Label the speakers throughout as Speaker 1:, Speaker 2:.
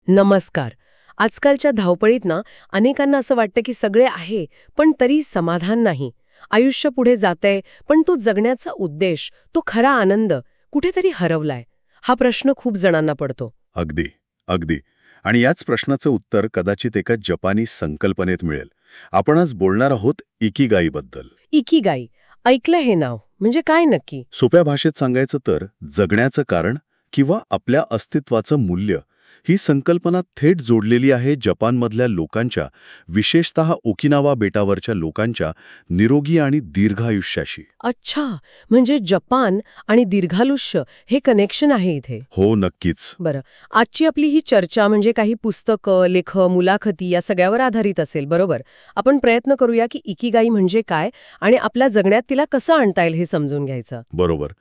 Speaker 1: नमस्कार. आजकालच्या धावपळीत ना अनेकांना असं वाटतं की सगळे आहे पण तरी समाधान नाही. आयुष्य पुढे जातंय पण तो जगण्याचा उद्देश, तो खरा आनंद कुठेतरी हरवलाय. हा प्रश्न खूप जणांना पडतो.
Speaker 2: अगदी अगदी. आणि याच प्रश्नाचं उत्तर कदाचित एका जपानी संकल्पनेत मिळेल. आपण आज बोलणार आहोत इकिगाईबद्दल.
Speaker 1: इकिगाई ऐकलं हे नाव, म्हणजे काय नक्की?
Speaker 2: सोप्या भाषेत सांगायचं तर जगण्याचं कारण किंवा आपल्या अस्तित्वाचं मूल्य ही संकल्पना थेट जोडलेली आहे जपानमधल्या लोकांच्या, विशेषतः ओकिनावा बेटावरच्या लोकांच्या निरोगी आणि दीर्घायुष्याशी.
Speaker 1: अच्छा, म्हणजे जपान आणि दीर्घायुष्य हे कनेक्शन आहे इथे.
Speaker 2: हो, नक्कीच.
Speaker 1: बरं, आजची आपली ही चर्चा म्हणजे काही पुस्तकं, लेख, मुलाखती या सगळ्यावर आधारित असेल, बरोबर? आपण प्रयत्न करूया की इकिगाई म्हणजे काय आणि आपल्या जगण्यात तिला कसं आणता येईल हे समजून घ्यायचं.
Speaker 2: बरोबर.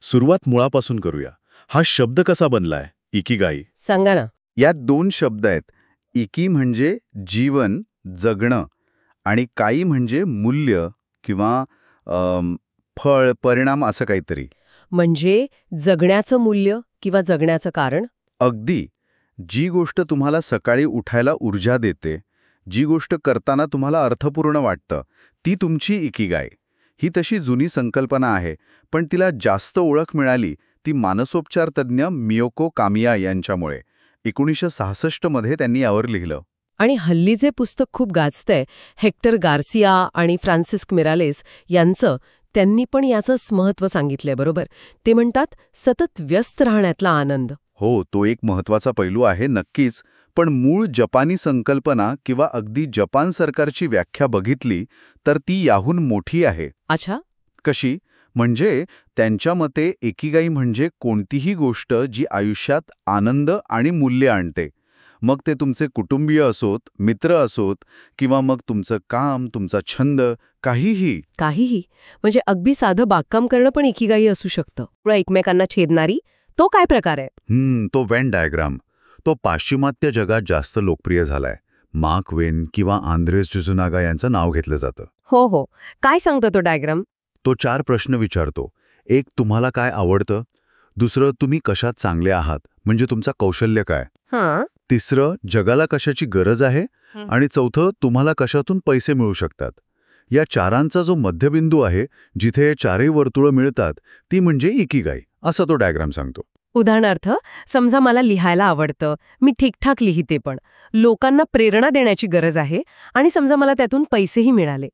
Speaker 2: सुरुवात मुळापासून करूया. हा शब्द कसा बनलाय इकिगाई?
Speaker 1: सांगा ना.
Speaker 3: यात दोन शब्द आहेत. इकी म्हणजे जीवन, जगणं, आणि काई म्हणजे मूल्य किंवा फळ, परिणाम असं काहीतरी.
Speaker 1: म्हणजे जगण्याचं मूल्य किंवा जगण्याचं कारण.
Speaker 3: अगदी. जी गोष्ट तुम्हाला सकाळी उठायला ऊर्जा देते, जी गोष्ट करताना तुम्हाला अर्थपूर्ण वाटतं, ती तुमची इकिगाई. ही तशी जुनी संकल्पना आहे, पण तिला जास्त ओळख मिळाली ती मानसोपचार तज्ज्ञ मियोको कामिया यांच्यामुळे. 1966 मध्ये त्यांनी यावर लिहिलं.
Speaker 1: आणि हल्लीचे पुस्तक खूप गाजतंय, हेक्टर गार्सिया आणि फ्रान्सिस्क मिरालेस यांचं, त्यांनी पण याचंच महत्त्व सांगितलंय, बरोबर? ते म्हणतात सतत व्यस्त राहण्यातला आनंद.
Speaker 3: हो, तो एक महत्वाचा पैलू आहे नक्कीच. पण मूळ जपानी संकल्पना किंवा अगदी जपान सरकारची व्याख्या बघितली तर ती याहून मोठी आहे.
Speaker 1: अच्छा.
Speaker 3: कशी? म्हणजे त्यांच्या मते इकिगाई म्हणजे कोणतीही गोष्ट जी आयुष्यात आनंद आणि मूल्य आणते. मग ते तुमचे कुटुंबीय असोत, मित्र असोत, किंवा मग तुमचं काम, तुमचा छंद, काहीही.
Speaker 1: काहीही म्हणजे अगदी साधं बागकाम करणं पण इकिगाई असू शकतं. पुढे एकमेकांना छेदणारी, तो काय प्रकार आहे?
Speaker 2: तो वेन डायग्राम. तो पाश्चिमात्य जगात जास्त लोकप्रिय झालाय. मार्क वेन किंवा आंद्रेस जुजुनागा यांचं नाव घेतलं जातं.
Speaker 1: हो हो, काय सांगतो तो डायग्राम?
Speaker 2: तो 4 प्रश्न विचारतो. एक, तुम्हाला काय आवडतं? दुसरं, तुम्ही कशात चांगले आहात, म्हणजे तुमचा कौशल्य काय?
Speaker 1: हां.
Speaker 2: तिसरं, जगाला कशाची गरज आहे? आणि चौथं, तुम्हाला कशातून पैसे मिळू शकतात? या चारांचा जो मध्यबिंदू आहे, जिथे हे चारही वर्तुळं मिळतात, ती म्हणजे इकिगाई, असा तो डायग्राम सांगतो.
Speaker 1: उदाहरणार्थ, समजा मला लिहायला आवडतं, मी ठीकठाक लिहिते, पण लोकांना प्रेरणा देण्याची गरज आहे आणि समजा मला त्यातून पैसेही मिळाले,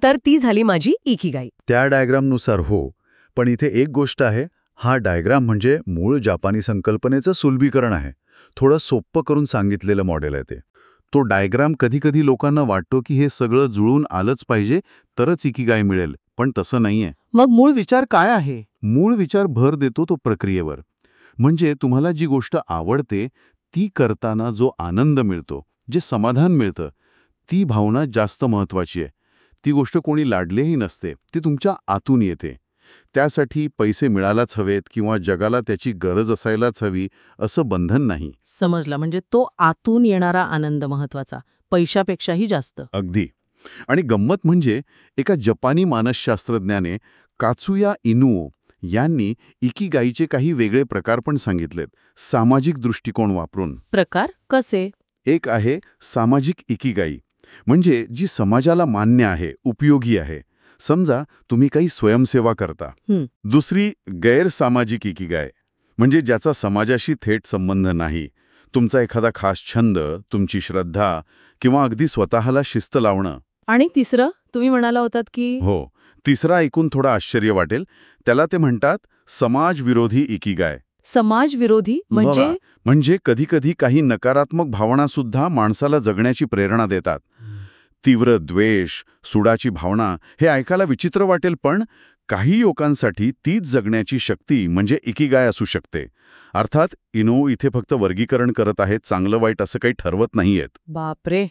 Speaker 1: तर ती झाली माझी इकिगाई.
Speaker 2: त्या डायग्रामनुसार हो, पण इथे एक गोष्ट आहे, हा डायग्राम म्हणजे मूळ जापानी संकल्पनेचं सुलभीकरण आहे. थोडं सोप्पं करून सांगितलेलं मॉडेल आहे ते. तो डायग्राम कधी लोकांना वाटतो की हे सगळं जुळून आलंच पाहिजे तरच इकिगाई मिळेल, पण तसं नाहीये.
Speaker 1: मग मूळ विचार काय आहे?
Speaker 2: मूळ विचार भर देतो तो प्रक्रियेवर. म्हणजे तुम्हाला जी गोष्ट आवडते ती करताना जो आनंद मिळतो, जे समाधान मिळतं, ती भावना जास्त महत्वाची आहे. ती गोष्ट कोणी लाडलेही नसते, ती तुमच्या आतून येते. त्यासाठी पैसे मिळालाच हवेत किंवा जगाला त्याची गरज असायलाच हवी असं बंधन नाही.
Speaker 4: समजला, म्हणजे तो आतून येणारा आनंद महत्वाचा, पैशापेक्षाही जास्त.
Speaker 2: अगदी. आणि गंमत म्हणजे एका जपानी मानसशास्त्रज्ञाने कात्सुया इनुओ यांनी इकिगाईचे काही वेगळे प्रकार पण सांगितलेत, सामाजिक दृष्टिकोन वापरून.
Speaker 4: प्रकार कसे?
Speaker 2: एक आहे सामाजिक इकिगाई, म्हणजे जी समाजाला मान्य आहे, उपयोगी आहे. समजा तुम्ही काही स्वयंसेवा करता. दुसरी गैरसामाजिक इकिगाई, म्हणजे ज्याचा समाजाशी थेट संबंध नाही. तुमचा एखादा खास छंद, तुमची श्रद्धा किंवा अगदी स्वतःला शिस्त लावणं.
Speaker 4: आणि तिसरं तुम्ही म्हणाला होतात की?
Speaker 2: हो, तिसरा ऐकून थोडं आश्चर्य वाटेल, त्याला ते म्हणतात समाजविरोधी इकिगाई.
Speaker 4: समाजविरोधी म्हणजे?
Speaker 2: म्हणजे कधी काही नकारात्मक भावना सुद्धा माणसाला जगण्याची प्रेरणा देतात. तीव्र द्वेष, सुडाची भावना, हे ऐकायला विचित्र वाटेल, पण काही लोकांसाठी तीच जगण्याची शक्ती म्हणजे इकिगाई असू शकते. अर्थात इनो इथे फक्त वर्गीकरण करत आहेत, चांगलं वाईट असं काही ठरवत नाहीयेत.
Speaker 4: बापरे,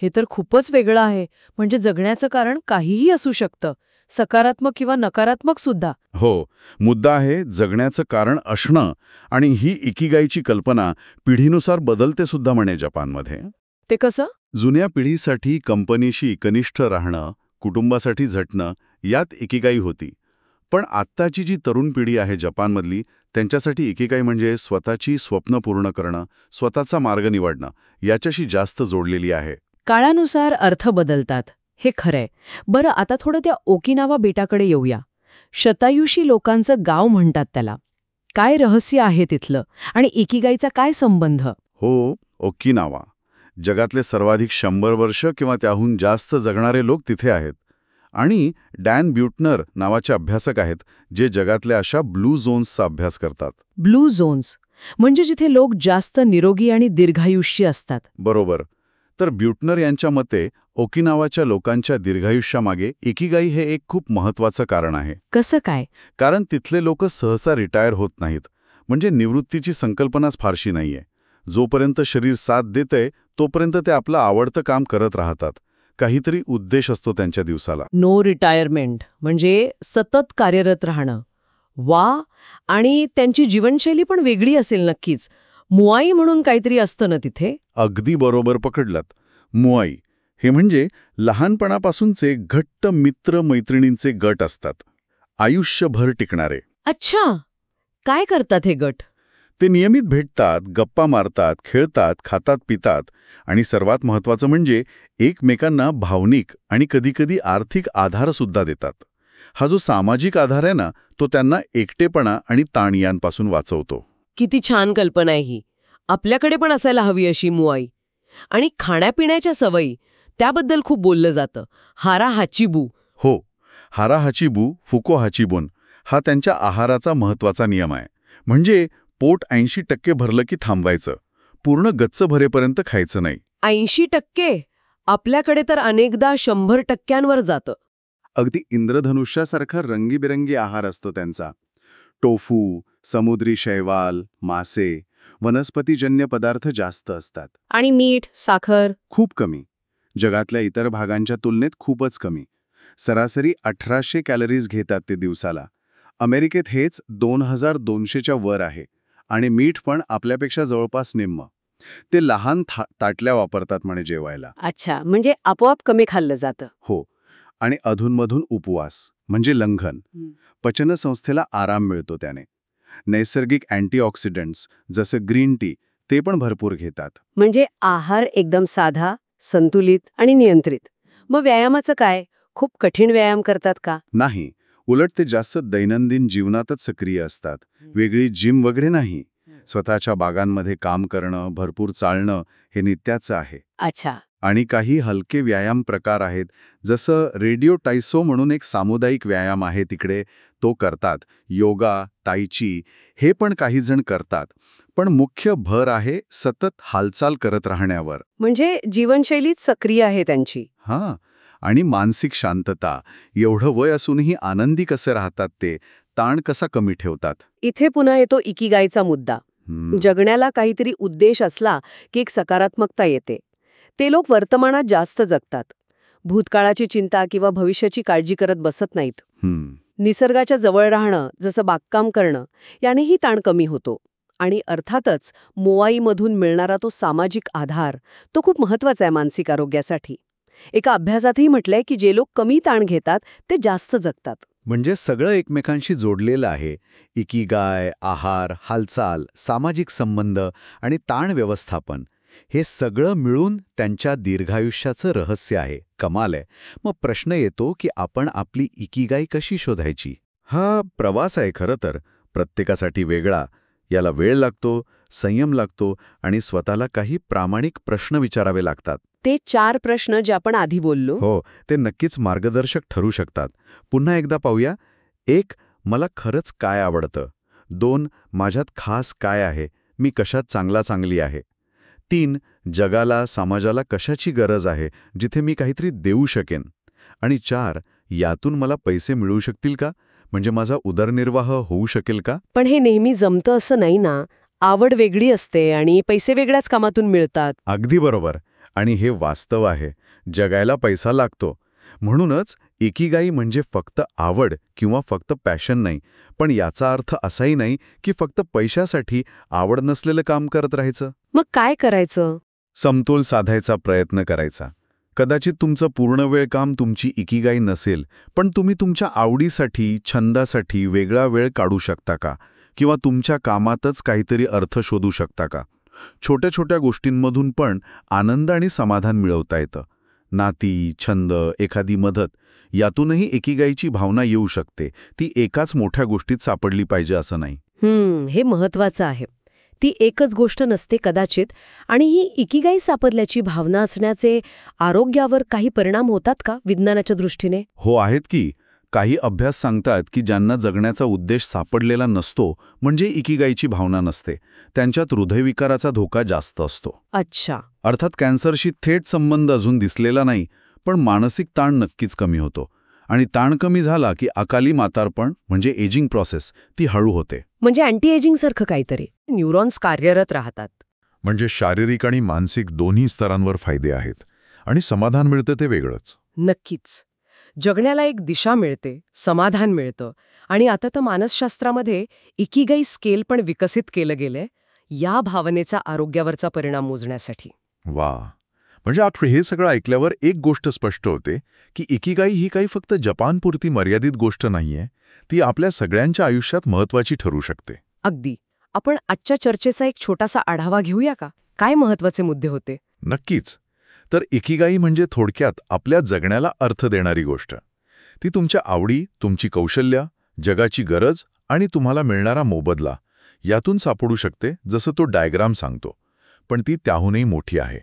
Speaker 4: हे तर खूपच वेगळं आहे. म्हणजे जगण्याचं कारण काहीही असू शकतं, सकारात्मक किंवा नकारात्मक सुद्धा.
Speaker 2: हो, मुद्दा आहे जगण्याचं कारण असणं, आणि ही इकिगाईची कल्पना पिढीनुसार बदलते सुद्धा म्हणे जपानमध्ये.
Speaker 4: ते कसं?
Speaker 2: जुन्या पिढीसाठी कंपनीशी एकनिष्ठ राहणं, कुटुंबासाठी झटणं, यात इकिगाई होती. पण आत्ताची जी तरुण पिढी आहे जपानमधली, त्यांच्यासाठी इकिगाई म्हणजे स्वतःची स्वप्न पूर्ण करणं, स्वतःचा मार्ग निवडणं याच्याशी जास्त जोडलेली आहे.
Speaker 4: काळानुसार अर्थ बदलतात, हे खरंय. बरं, आता थोडं त्या ओकिनावा बेटाकडे येऊया. शतायुषी लोकांचं गाव म्हणतात त्याला. काय रहस्य आहे तिथलं, आणि इकिगाईचा काय संबंध?
Speaker 2: हो, ओकिनावा. जगातले सर्वाधिक 100 वर्ष किंवा त्याहून जास्त जगणारे लोक तिथे आहेत. आणि डॅन ब्युटनर नावाचे अभ्यासक आहेत, जे जगातल्या अशा ब्लू झोन्सचा अभ्यास करतात.
Speaker 4: ब्लू झोन्स म्हणजे जिथे लोक जास्त निरोगी आणि दीर्घायुष्य असतात.
Speaker 2: बरोबर. तर ब्युटनर यांच्या मते ओकिनावाच्या लोकांच्या दीर्घायुष्यामागे इकिगाई हे एक खूप महत्त्वाचं कारण आहे.
Speaker 4: कसं काय?
Speaker 2: कारण तिथले लोक सहसा रिटायर होत नाहीत. म्हणजे निवृत्तीची संकल्पनाच फारशी नाहीये. जोपर्यंत शरीर साथ देतंय तोपर्यंत ते आपलं आवडतं काम करत राहतात. काहीतरी उद्देश असतो त्यांच्या दिवसाला.
Speaker 4: नो रिटायरमेंट म्हणजे सतत कार्यरत राहणं. वा, आणि त्यांची जीवनशैली पण वेगळी असेल नक्कीच. मुआई म्हणून काहीतरी असतं ना तिथे?
Speaker 2: अगदी बरोबर पकडलात. मुआई हे म्हणजे लहानपणापासूनचे घट्ट मित्र-मैत्रिणींचे गट असतात. आयुष्यभर टिकणारे.
Speaker 4: अच्छा, काय करतात हे गट?
Speaker 2: ते नियमित भेटतात, गप्पा मारतात, खेळतात, खातात, पितात आणि सर्वात महत्त्वाचं म्हणजे एकमेकांना भावनिक आणि कधीकधी आर्थिक आधारसुद्धा देतात. हा जो सामाजिक आधार आहे ना, तो त्यांना एकटेपणा आणि ताण यांपासून वाचवतो.
Speaker 1: किती छान कल्पना आहे ही. आपल्याकडे पण असायला हवी अशी मुआई. आणि खाण्यापिण्याच्या सवयी, त्याबद्दल खूप बोललं जातं. हारा हाचिबू.
Speaker 2: हो, हारा हाचिबू, फुको हाचिबुन हा त्यांच्या आहाराचा महत्त्वाचा नियम आहे. म्हणजे पोट 80% भरलं की थांबवायचं. पूर्ण गच्च भरेपर्यंत खायचं नाही.
Speaker 1: 80%? आपल्याकडे तर अनेकदा 100%वर जातं.
Speaker 2: अगदी इंद्रधनुष्यासारखा रंगीबेरंगी आहार असतो त्यांचा. टोफू, समुद्री शैवाल, मासे, वनस्पतीजन्य पदार्थ जास्त असतात.
Speaker 1: आणि मीठ, साखर?
Speaker 2: खूप कमी. जगातल्या इतर भागांच्या तुलनेत खूपच कमी. सरासरी 1800 कॅलरीज घेतात ते दिवसाला. अमेरिकेत हेच 2200च्या वर आहे. आणि मीठ पण आपल्यापेक्षा जवळपास निम्म. ते लहान ताटल्या वापरतात म्हणे जेवायला.
Speaker 1: अच्छा, म्हणजे आपोआप कमी खाल्लं जातं.
Speaker 2: हो. आणि अधूनमधून उपवास म्हणजे लंघन. पचनसंस्थेला आराम मिळतो त्याने. नैसर्गिक अँटीऑक्सिडंट्स जसं ग्रीन टी ते पण भरपूर घेतात.
Speaker 1: म्हणजे आहार एकदम साधा, संतुलित आणि नियंत्रित. मग व्यायामाचं काय? खूप कठीण व्यायाम करतात का?
Speaker 2: नाही, उलट ते जास्त दैनंदिन जीवनातच सक्रिय असतात. वेगळी जिम वगैरे नाही. स्वतःच्या बागांमध्ये काम करणं, भरपूर चालणं हे नित्याचं आहे.
Speaker 1: अच्छा.
Speaker 2: आणि काही हलके व्यायाम प्रकार आहेत, जसं रेडिओ टायसो म्हणून एक सामुदायिक व्यायाम आहे तिकडे, तो करतात. योगा, ताईची हे पण काही जण करतात. पण मुख्य भर आहे सतत हालचाल करत राहण्यावर.
Speaker 1: म्हणजे जीवनशैलीच सक्रिय आहे त्यांची.
Speaker 2: हां. आणि मानसिक शांतता. एवढं वय असूनही आनंदी कसे राहतात ते, ताण कसा कमी ठेवतात.
Speaker 1: इथे पुन्हा येतो इकिगाईचा मुद्दा. जगण्याला काहीतरी उद्देश असला की एक सकारात्मकता येते. ते लोक वर्तमानात जास्त जगतात. भूतकाळाची चिंता किंवा भविष्याची काळजी करत बसत नाहीत. निसर्गाच्या जवळ राहणं, जसं बागकाम करणं, यानेही ताण कमी होतो. आणि अर्थातच मोआईमधून मिळणारा तो सामाजिक आधार, तो खूप महत्त्वाचा आहे मानसिक आरोग्यासाठी. एका अभ्यासातही म्हटलंय की जे लोक कमी ताण घेतात ते जास्त जगतात.
Speaker 3: म्हणजे सगळं एकमेकांशी जोडलेलं आहे. इकिगाय, आहार, हालचाल, सामाजिक संबंध आणि ताण व्यवस्थापन हे सगळं मिळून त्यांच्या दीर्घायुष्याचं रहस्य आहे. कमाल आहे. मग प्रश्न येतो की आपण आपली इकिगाई कशी शोधायची? हा प्रवास आहे खरं तर, प्रत्येकासाठी वेगळा. याला वेळ लागतो, संयम लागतो आणि स्वतःला काही प्रामाणिक प्रश्न विचारावे लागतात.
Speaker 1: ते 4 प्रश्न जे आपण आधी बोललो.
Speaker 3: हो, ते नक्कीच मार्गदर्शक ठरू शकतात. पुन्हा एकदा पाहूया. 1. मला खरंच काय आवडतं? 2. माझ्यात खास काय आहे? मी कशात चांगली आहे? 3. जगाला, समाजाला कशाची गरज आहे, जिथे मी काहीतरी देऊ शकेन? आणि 4. यातून मला पैसे मिळू शकतील का? म्हणजे माझा उदरनिर्वाह होऊ शकेल का?
Speaker 1: पण हे नेहमी जमतं असं नाही ना. आवड वेगळी असते आणि पैसे वेगळ्याच कामातून मिळतात.
Speaker 3: अगदी बरोबर. आणि हे वास्तव आहे. जगायला पैसा लागतो. म्हणूनच इकिगाई म्हणजे फक्त आवड किंवा फक्त पॅशन नाही. पण याचा अर्थ असाही नाही की फक्त पैशासाठी आवड नसलेलं काम करत राहायचं.
Speaker 1: मग काय करायचं?
Speaker 3: समतोल साधायचा प्रयत्न करायचा. कदाचित तुमचं पूर्ण वेळ काम तुमची इकिगाई नसेल, पण तुम्ही तुमच्या आवडीसाठी, छंदासाठी वेगळा वेळ काढू शकता का? किंवा तुमच्या कामातच काहीतरी अर्थ शोधू शकता का? छोट्या छोट्या गोष्टींमधून पण आनंद आणि समाधान मिळवता येतं. नाती, छंद, एखादी मदत यातूनही एकीगाईची भावना येऊ शकते. ती एकाच मोठ्या गोष्टीत सापडली पाहिजे असं नाही.
Speaker 1: हे महत्वाचं आहे. ती एकच गोष्ट नसते कदाचित, आणि ही इकिगाई सापडल्याची भावना असण्याचे आरोग्यावर काही परिणाम होतात का विज्ञानाच्या दृष्टीने?
Speaker 3: हो, आहेत की. काही अभ्यास सांगतात की ज्यांना जगण्याचा उद्देश सापडलेला नसतो म्हणजे इकिगाईची भावना नसते, त्यांच्यात हृदयविकाराचा धोका जास्त असतो.
Speaker 1: अच्छा.
Speaker 3: अर्थात कॅन्सरशी थेट संबंध अजून दिसलेला नाही, पण मानसिक ताण नक्कीच कमी होतो. आणि ताण कमी झाला की अकाली म्हातारपण म्हणजे एजिंग प्रोसेस ती हळू होते.
Speaker 1: म्हणजे अँटी एजिंग सारखं काहीतरी. न्यूरॉन्स कार्यरत राहतात.
Speaker 2: म्हणजे शारीरिक आणि मानसिक दोन्ही स्तरांवर फायदे आहेत. आणि समाधान मिळतं ते वेगळंच.
Speaker 1: नक्कीच. जगण्याला एक दिशा मिळते, समाधान मिळतं. आणि आता तर मानसशास्त्रामध्ये इकिगाई स्केल पण विकसित केलं गेलंय या भावनेचा आरोग्यावरचा परिणाम मोजण्यासाठी.
Speaker 2: वा. म्हणजे आता हे सगळं ऐकल्यावर एक गोष्ट स्पष्ट होते की इकिगाई ही काही फक्त जपानपुरती मर्यादित गोष्ट नाहीये, ती आपल्या सगळ्यांच्या आयुष्यात महत्वाची ठरू शकते.
Speaker 1: अगदी. आपण आजच्या चर्चेचा एक छोटासा आढावा घेऊया का? काय महत्वाचे मुद्दे होते?
Speaker 2: नक्कीच. तर इकिगाई म्हणजे थोडक्यात आपल्या जगण्याला अर्थ देणारी गोष्ट. ती तुमच्या आवडी, तुमची कौशल्य, जगाची गरज आणि तुम्हाला मिळणारा मोबदला यातून सापडू शकते, जसं तो डायग्राम सांगतो. पण ती त्याहूनही मोठी आहे.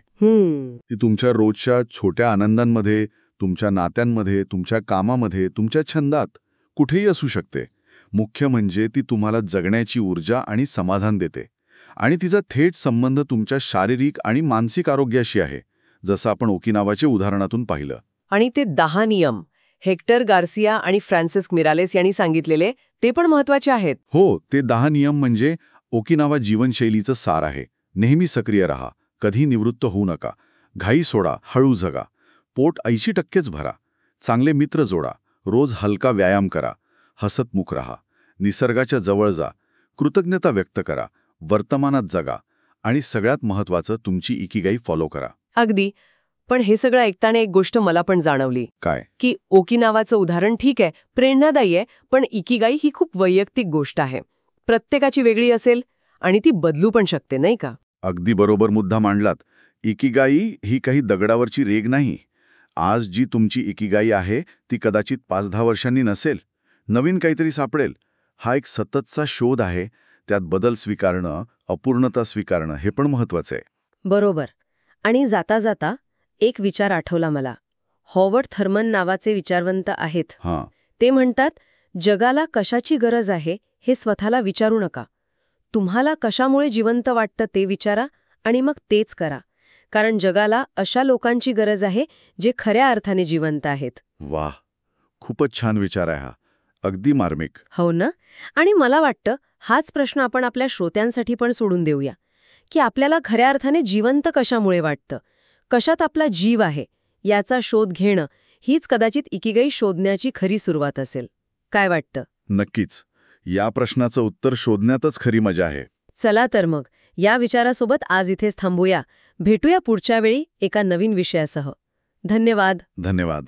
Speaker 3: ती तुमच्या रोजच्या छोट्या आनंदांमध्ये, तुमच्या नात्यांमध्ये, तुमच्या कामामध्ये, तुमच्या छंदात कुठेही असू शकते. मुख्य म्हणजे ती तुम्हाला जगण्याची ऊर्जा आणि समाधान देते. आणि तिचा थेट संबंध तुमच्या शारीरिक आणि मानसिक आरोग्याशी आहे, जसं आपण ओकिनावाचे उदाहरणातून पाहिलं.
Speaker 1: आणि ते 10 नियम हेक्टर गार्सिया आणि फ्रान्सिस मिरालेस यांनी सांगितलेले ते पण महत्वाचे आहेत.
Speaker 3: हो, ते 10 नियम म्हणजे ओकिनावा जीवनशैलीचं सार आहे. नेहमी सक्रिय राहा, कधी निवृत्त होऊ नका, घाई सोडा, हळू जगा, पोट 80%च भरा, चांगले मित्र जोडा, रोज हलका व्यायाम करा, हसतमुख राहा, निसर्गाच्या जवळ जा, कृतज्ञता व्यक्त करा, वर्तमानात जगा आणि सगळ्यात महत्त्वाचं तुमची इकिगाई फॉलो करा.
Speaker 1: अगदी. पण हे सगळं ऐकताना एक गोष्ट मला पण जाणवली.
Speaker 3: काय?
Speaker 1: की ओकिनावाचं उदाहरण ठीक आहे, प्रेरणादायी आहे, पण इकिगाई ही खूप वैयक्तिक गोष्ट आहे. प्रत्येकाची वेगळी असेल आणि ती बदलू पण शकते, नाही का?
Speaker 3: अगदी बरोबर मुद्दा मांडलात. इकिगाई ही काही दगडावरची रेघ नाही. आज जी तुमची इकिगाई आहे ती कदाचित 5-10 वर्षांनी नसेल. नवीन काहीतरी सापडेल. हा एक सततचा शोध आहे. त्यात बदल स्वीकारणं, अपूर्णता स्वीकारणं हे पण महत्वाचं आहे.
Speaker 1: बरोबर. आणि जाता जाता एक विचार आठवला मला. हॉवर्ड थर्मन नावाचे विचारवंत आहेत.
Speaker 3: हां.
Speaker 1: ते म्हणतात, जगाला कशाची गरज आहे हे स्वतःला विचारू नका. तुम्हाला कशामुळे जिवंत वाटतं ते विचारा आणि मग तेच करा. कारण जगाला अशा लोकांची गरज आहे जे खऱ्या अर्थाने जिवंत आहेत.
Speaker 3: वाह, खूपच छान विचार आहे हा. अगदी मार्मिक.
Speaker 1: हो ना? आणि मला वाटतं हाच प्रश्न आपण आपल्या श्रोत्यांसाठी पण सोडून देऊया, की आपल्याला खऱ्या अर्थाने जिवंत कशामुळे वाटतं, कशात आपला जीव आहे याचा शोध घेणं हीच कदाचित इकिगाई शोधण्याची खरी सुरुवात असेल. काय वाटतं?
Speaker 3: नक्कीच. या प्रश्नाचं उत्तर शोधण्यातच खरी मजा आहे.
Speaker 1: चला तर मग या विचारासोबत आज इथेच थांबूया. भेटूया पुढच्या वेळी एका नवीन विषयासह. धन्यवाद.
Speaker 3: धन्यवाद.